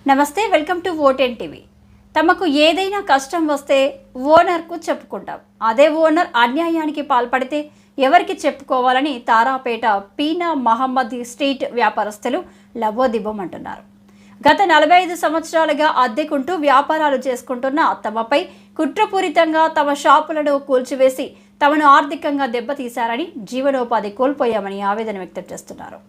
నమస్తే, welcome to ఓటెన్ TV. తమకు ఏదైనా కష్టం వస్తే ఓనర్కు చెప్పుకుంటాం. అదే ఓనర్ అన్యాయానికి పాల్పడితే ఎవరికి చెప్పుకోవాలని తారాపేట పీనా మహమ్మద్ స్ట్రీట్ వ్యాపారస్తులు లబోదిబ్బమంటున్నారు. గత 45 సంవత్సరాలుగా అద్దెకుంటూ వ్యాపారాలు చేసుకుంటున్న తమపై కుట్రపూరితంగా తమ షాపులను కూల్చివేసి తమను ఆర్థికంగా దెబ్బతీశారని, జీవనోపాధి కోల్పోయామని ఆవేదన వ్యక్తం చేస్తున్నారు.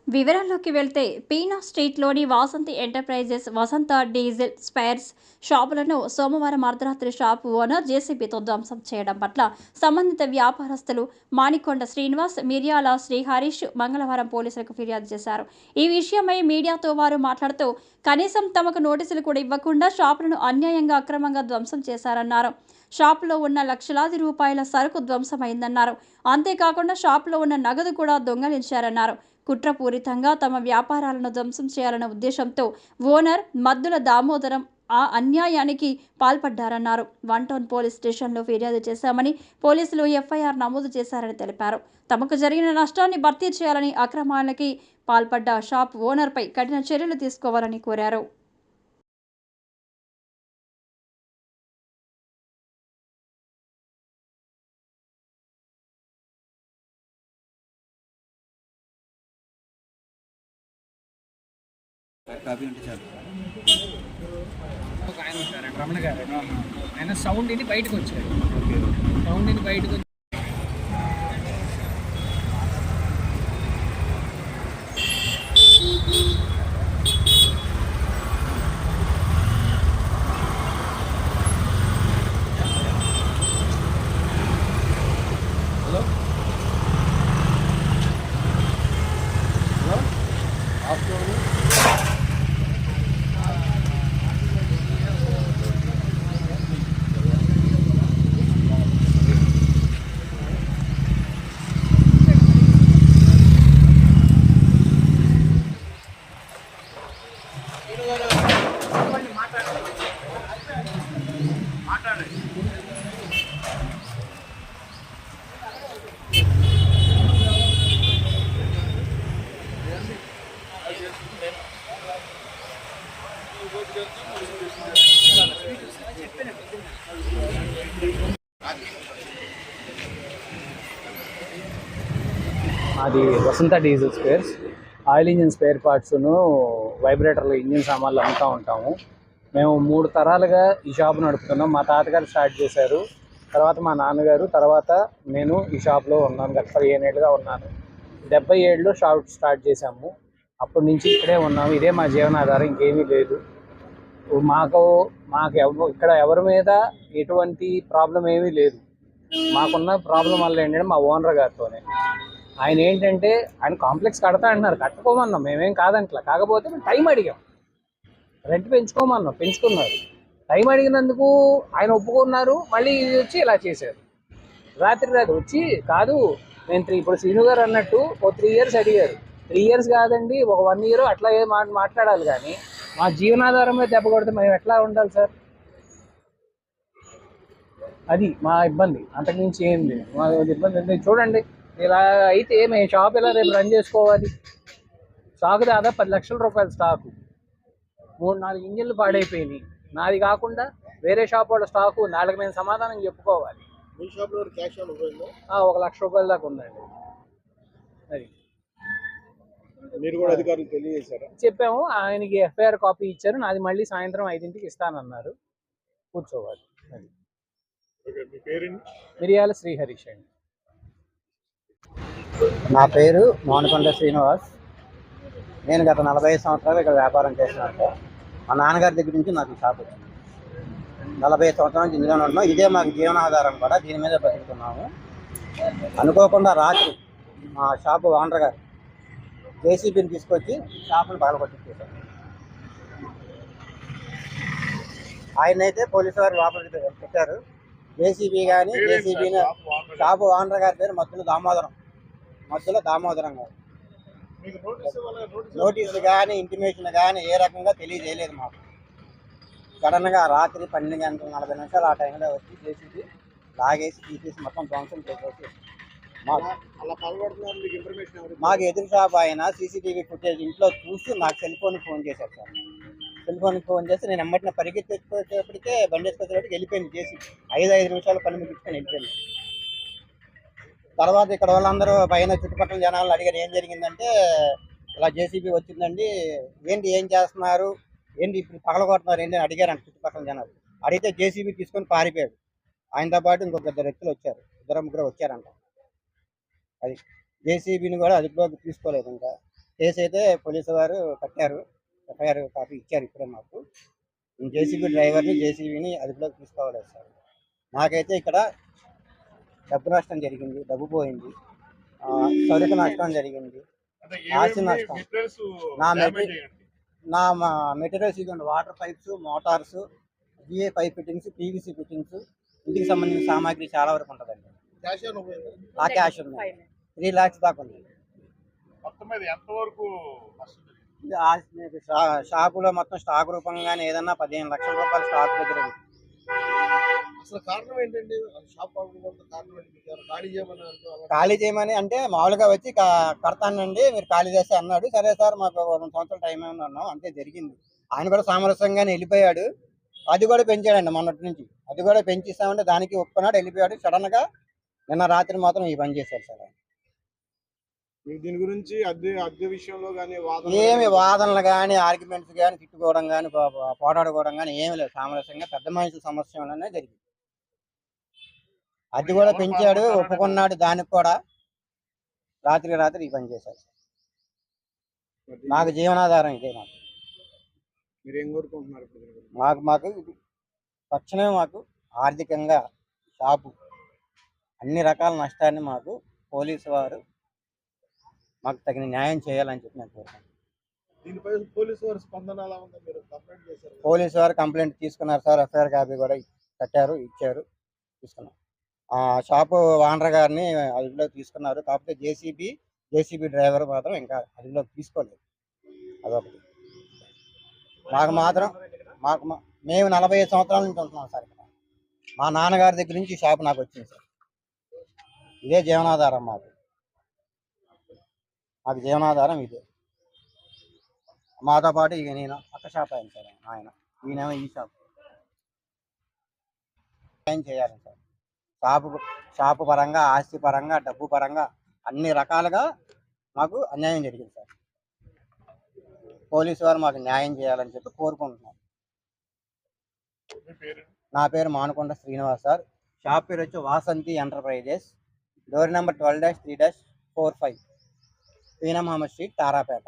వివరాల్లోకి వెళ్తే పీనా స్ట్రీట్లోని వాసంతి ఎంటర్ప్రైజెస్ వసంత డీజిల్ స్పేర్స్ షాపులను సోమవారం అర్ధరాత్రి షాపు ఓనర్ జేసీబీతో ధ్వంసం చేయడం పట్ల సంబంధిత వ్యాపారస్తులు మాణికొండ శ్రీనివాస్, మిర్యాల శ్రీ హరీష్ మంగళవారం పోలీసులకు ఫిర్యాదు చేశారు. ఈ విషయమై మీడియాతో వారు మాట్లాడుతూ కనీసం తమకు నోటీసులు కూడా ఇవ్వకుండా షాపులను అన్యాయంగా అక్రమంగా ధ్వంసం చేశారన్నారు. షాపులో ఉన్న లక్షలాది రూపాయల సరుకు ధ్వంసమైందన్నారు. అంతేకాకుండా షాపులో ఉన్న నగదు కూడా దొంగలించారన్నారు. కుట్రపూరితంగా తమ వ్యాపారాలను ధ్వంసం చేయాలన్న ఉద్దేశంతో ఓనర్ మద్దుల దామోదరం ఆ అన్యాయానికి పాల్పడ్డారన్నారు. 1 టౌన్ పోలీస్ స్టేషన్లో ఫిర్యాదు చేశామని, పోలీసులు ఎఫ్ఐఆర్ నమోదు చేశారని తెలిపారు. తమకు జరిగిన నష్టాన్ని భర్తీ చేయాలని, అక్రమాలకి పాల్పడ్డ షాప్ ఓనర్పై కఠిన చర్యలు తీసుకోవాలని కోరారు. ఒక ఆయన ఉంటారు రమణ గారు, ఆయన సౌండ్ విని బయటకు వచ్చారు. సౌండ్ విని బయటకు వచ్చి హలో హలో ఆఫ్టర్ అది Vasantha diesel spares, oil engine spare పార్ట్స్ను, వైబ్రేటర్లు, ఇంజిన్ సామాన్లు అమ్ముతూ ఉంటాము. మేము 3 తరాలుగా ఈ షాపు నడుపుతున్నాం. మా తాతగారు స్టార్ట్ చేశారు, తర్వాత మా నాన్నగారు, తర్వాత నేను ఈ షాప్లో ఉన్నాను. గత 15 ఏళ్ళుగా ఉన్నాను. 77లో షాప్ స్టార్ట్ చేశాము. అప్పటి నుంచి ఇక్కడే ఉన్నాము. ఇదే మా జీవనాధారం, ఇంకేమీ లేదు. మాకు ఇక్కడ ఎవరి మీద ఎటువంటి ప్రాబ్లం ఏమీ లేదు. మాకున్న ప్రాబ్లం వల్ల ఏంటంటే మా ఓనర్ గారితోనే. ఆయన ఏంటంటే ఆయన కాంప్లెక్స్ కడతా అంటున్నారు, కట్టుకోమన్నాం, మేమేం కాదంట్లా. కాకపోతే మేము టైం అడిగాం, రెంట్ పెంచుకోమన్నాం, పెంచుకున్నారు. టైం అడిగినందుకు ఆయన ఒప్పుకున్నారు. మళ్ళీ ఇది వచ్చి ఇలా చేశారు. రాత్రి వచ్చి కాదు నేను ఇప్పుడు శ్రీను గారు అన్నట్టు ఓ 3 ఇయర్స్ అడిగారు. 3 ఇయర్స్ కాదండి, ఒక 1 ఇయర్ అట్లా మాట్లాడాలి. కానీ మా జీవనాధారం మీద దెబ్బ కొడితే మేము ఎట్లా ఉండాలి సార్? అది మా ఇబ్బంది, అంతకుమించి ఏం లేదు. మా ఇబ్బంది చూడండి, ఇలా అయితే మేము షాప్ ఎలా రేపు రన్ చేసుకోవాలి? స్టాక్ దాదాపు 10 లక్షల రూపాయల స్టాకు, 3-4 ఇంజిన్లు పాడైపోయినాయి. నాది కాకుండా వేరే షాప్ వాళ్ళ స్టాకు, 4 మేము సమాధానం చెప్పుకోవాలి. మీ షాప్లో క్యాష్ 1 లక్ష రూపాయల దాకా ఉందండి. అది మీరు కూడా అధికారులు తెలియజేశారా? చెప్పాము, ఆయనకి ఎఫ్ఐఆర్ కాపీ ఇచ్చారు. నాది మళ్ళీ సాయంత్రం 5ంటికి ఇస్తానన్నారు. కూర్చోవాలి. అది మిర్యాల శ్రీ హరీష్ అండి. నా పేరు మాణికొండ శ్రీనివాస్. నేను గత 45 సంవత్సరాలు ఇక్కడ వ్యాపారం చేస్తున్నాను సార్. మా నాన్నగారి దగ్గర నుంచి నాకు షాప్ వచ్చింది. 45 సంవత్సరాల నుంచి ఇందులోనే ఉన్నాం. ఇదే మాకు జీవనాధారం కూడా, దీని మీద బతుకుతున్నాము. అనుకోకుండా రాత్రి మా షాపు ఓనర్ గారు జేసీబీని తీసుకొచ్చి షాపును పగలగొట్టించేశారు. ఆయనైతే పోలీసు వారు లోపలికి పెట్టారు. జేసీబీ కానీ జేసీబీని షాపు ఓనర్ గారి పేరు మద్దుల దామోదరం గారు. నోటీసులు కానీ ఇంటిమేషన్ కానీ ఏ రకంగా తెలియజేయలేదు మాకు. సడన్గా రాత్రి 12:40 ఆ టైంలో వచ్చి జేసీబీ లాగేసి తీసేసి మొత్తం ధ్వంసం చేసేసి మాకు ఎదురు షాప్ ఆయన సీసీటీవీ ఫుటేజ్ ఇంట్లో చూసి నాకు సెల్ ఫోన్ చేశారు సార్. సెల్ ఫోన్కి ఫోన్ చేస్తే నేను ఎమ్మటిన పరిగెత్తేప్పటికే బండి వేసుకొచ్చేటప్పటికి వెళ్ళిపోయింది చేసి 5 నిమిషాలు పని ముగించుకొని వెళ్ళిపోయింది. తర్వాత ఇక్కడ వాళ్ళందరూ పైన చుట్టుపక్కల జనాలు అడిగారు ఏం జరిగిందంటే, ఇలా జేసీబీ వచ్చిందండి, ఏంటి ఏం చేస్తున్నారు, ఏంటి ఇప్పుడు పగలగొడుతున్నారు ఏంటి అని అడిగారంట చుట్టుపక్కల జనాలు. అడిగితే జేసీబీ తీసుకొని పారిపోయాడు. ఆయనతో పాటు ఇంకొక 2 వ్యక్తులు వచ్చారు, 2-3 వచ్చారంట. అది జేసీబీని కూడా అదుపులోకి తీసుకోలేదు. ఇంకా కేసు అయితే పోలీసు వారు కట్టారు, ఎఫ్ఐఆర్ కాపీ ఇచ్చారు ఇప్పుడే మాకు. జేసీబీ డ్రైవర్ని జేసీబీని అదుపులోకి తీసుకోవలేదు సార్. నాకైతే ఇక్కడ డబ్బు నష్టం జరిగింది, డబ్బు పోయింది, సరుకు నష్టం జరిగింది, ఆస్తి నష్టం. నా మెటీరియల్స్ ఇవ్వండి, water pipes, motors, GA pipe fittings, PVC fittings, ఇంటికి సంబంధించిన సామాగ్రి చాలా వరకు ఉంటుందండి. క్యాష్ ఏమైనా పోయిందా? ఆ క్యాష్ ఉంది, 3 lakhs దాకా ఉంది. మొత్తం మీద ఎంతవరకు నష్టం జరిగింది? ఇది మీకు షాపులో మొత్తం స్టాక్ రూపంగానే ఏదన్నా 15 లక్షల రూపాయలు స్టాక్ దగ్గర ఉంది. అసలు కారణం ఏంటండి? షాప్ కారణం ఏంటి? ఖాళీ చేయమని అంటున్నారు. ఖాళీ చేయమని అంటే మామూలుగా వచ్చి కడతానండి మీరు ఖాళీ చేస్తే అన్నాడు. సరే సార్ మాకు 2 సంవత్సరాలు టైం ఏమన్నా అన్నాం, అంతే జరిగింది. ఆయన కూడా సామరస్యంగానే వెళ్ళిపోయాడు. అది కూడా పెంచాడండి మొన్నటి నుంచి, అది కూడా పెంచిస్తామంటే దానికి ఒప్పుకున్నాడు, వెళ్ళిపోయాడు. సడన్ గా నిన్న రాత్రి మాత్రం ఈ పని చేశారు సార్. మీకు దీని గురించి అద్దె విషయంలో కానీ ఏమి వాదనలు కానీ ఆర్గ్యుమెంట్స్ కానీ తిట్టుకోవడం కానీ పోరాడుకోవడం కానీ ఏమి లేదు. సామరస్యంగా పెద్ద మనుషుల సమస్యలోనే జరిగింది. అది కూడా పెంచాడు, ఒప్పుకున్నాడు. దానికి కూడా రాత్రి ఈ పని చేశారు. మాకు జీవనాధారం ఇదే. మీరు ఏం కోరుకుంటున్నారు? మాకు ఇది తక్షణమే మాకు ఆర్థికంగా షాపు అన్ని రకాల నష్టాన్ని మాకు పోలీసు వారు మాకు తగిన న్యాయం చేయాలని చెప్పి నేను కోరుకుంటున్నాను. దీనిపై పోలీసు వారి స్పందన ఎలా ఉందో మీరు కంప్లైంట్ చేశారు? పోలీసు వారు కంప్లైంట్ తీసుకున్నారు సార్, ఎఫ్ఐఆర్ కాపీ కూడా కట్టారు, ఇచ్చారు, తీసుకున్నారు. షాపు ఓనర్ గారిని అదుపులోకి తీసుకున్నారు. కాకపోతే జేసీబీ డ్రైవర్ మాత్రం ఇంకా అదుపులోకి తీసుకోలేదు. అదొకటి. మేము 45 సంవత్సరాల నుంచి ఉంటున్నాం సార్ ఇక్కడ. మా నాన్నగారి దగ్గర నుంచి షాపు నాకు వచ్చింది సార్. ఇదే జీవనాధారం మాకు జీవనాధారం ఇదే. మాతో పాటు ఇక నేను పక్క షాప్ అయింది సార్, ఆయన ఈయనేమో ఈ షాప్. ఏం చేయాలి సార్? షాపు పరంగా, ఆస్తి పరంగా, డబ్బు పరంగా అన్ని రకాలుగా మాకు అన్యాయం జరిగింది సార్. పోలీసు వారు మాకు న్యాయం చేయాలని చెప్పి కోరుకుంటున్నాం. నా పేరు మానుకొండ శ్రీనివాస్ సార్. షాప్ పేరు వచ్చి వాసంతి ఎంటర్ప్రైజెస్, డోర్ నెంబర్ 12-3-45, పీనా మహమ్మద్ స్ట్రీట్, తారాపేట.